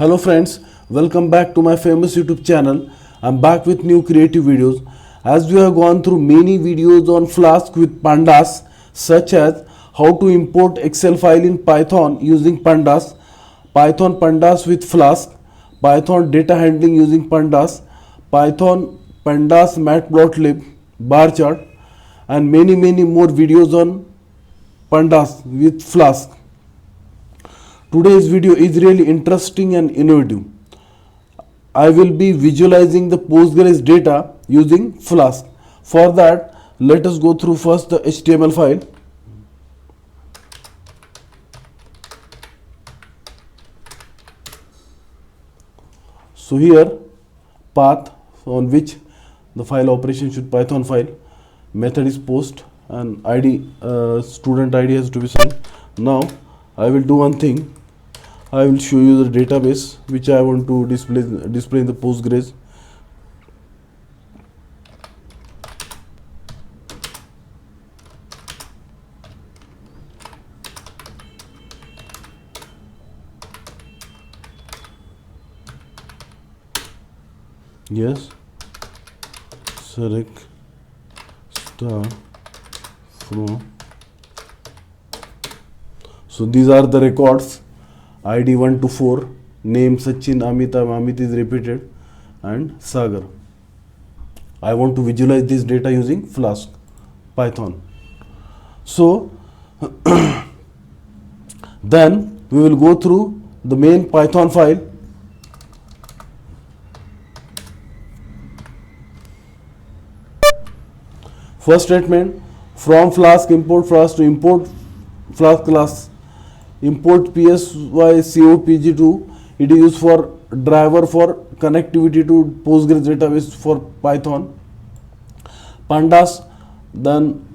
Hello friends, welcome back to my famous YouTube channel. I'm back with new creative videos. As we have gone through many videos on Flask with Pandas, such as how to import Excel file in Python using Pandas, Python Pandas with Flask, Python data handling using Pandas, Python Pandas matplotlib bar chart, and many more videos on Pandas with Flask. Today's video is really interesting and innovative. I will be visualizing the Postgres data using Flask. For that, let us go through first the HTML file. So here, path on which the file operation should Python file, method is post, and ID, student ID has to be sent. Now I will do one thing. I will show you the database which I want to display in the Postgres. Yes, select star from. So these are the records. ID 1 to 4, name Sachin, Amit is repeated, and Sagar. I want to visualize this data using Flask, Python. So then we will go through the main Python file. First statement, from Flask import Flask to import Flask class. Import PSYCOPG2. It is used for driver for connectivity to Postgres database for Python. Pandas, then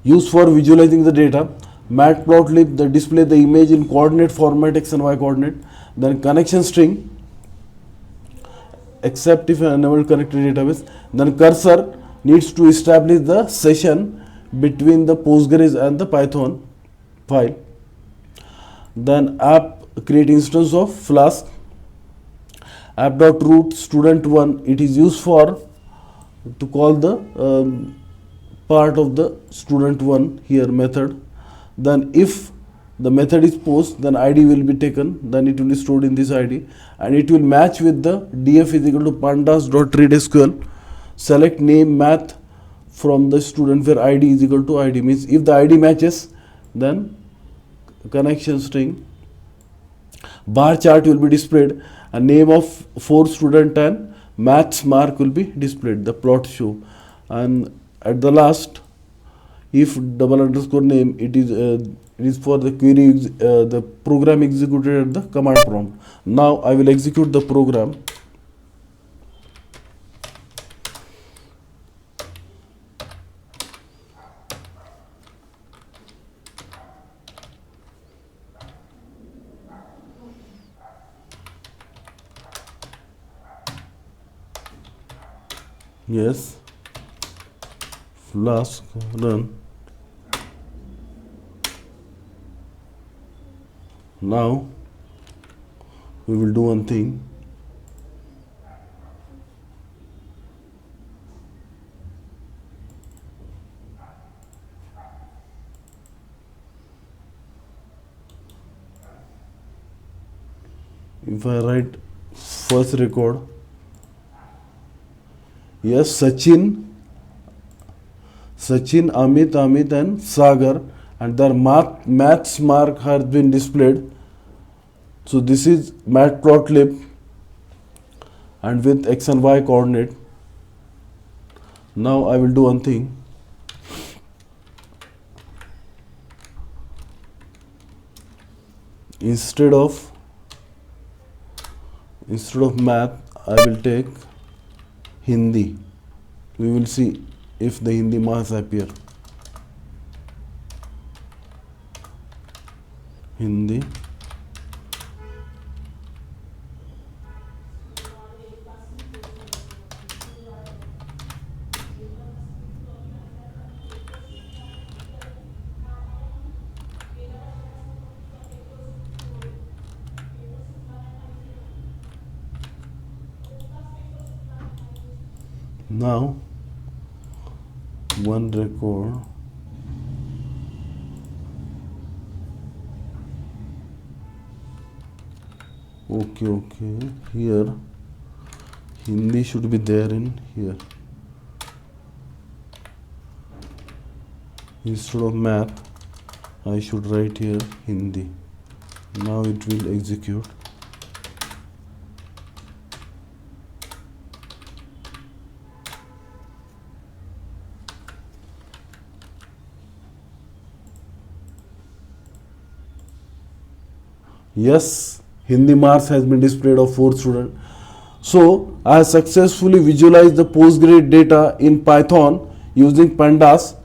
used for visualizing the data. Matplotlib, the display the image in coordinate format, x and y coordinate. Then connection string, except if enabled connected database. Then cursor needs to establish the session between the Postgres and the Python file. Then app create instance of Flask. App.root student1, it is used for to call the part of the student1 here method. Then if the method is post, then ID will be taken, then it will be stored in this ID, and it will match with the df is equal to pandas.readsql. Select name math from the student where ID is equal to ID, means if the ID matches, then connection string bar chart will be displayed, a name of 4 student and maths mark will be displayed, the plot show, and at the last, if double underscore name, it is for the query, the program executed at the command prompt. Now I will execute the program. Yes, Flask run. Now we will do one thing. If I write first record, yes, Sachin, Amit and Sagar, and their maths mark has been displayed. So this is matplotlib and with x and y coordinate. Now I will do one thing. Instead of math, I will take Hindi. We will see if the Hindi marks appear. Hindi. Now one record, okay, here Hindi should be there in here. Instead of math, I should write here Hindi. Now it will execute. Yes, Hindi marks has been displayed of 4 students. So I have successfully visualized the Postgre data in Python using Pandas.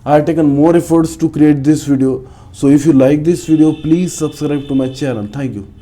I have taken more efforts to create this video. So if you like this video, please subscribe to my channel. Thank you.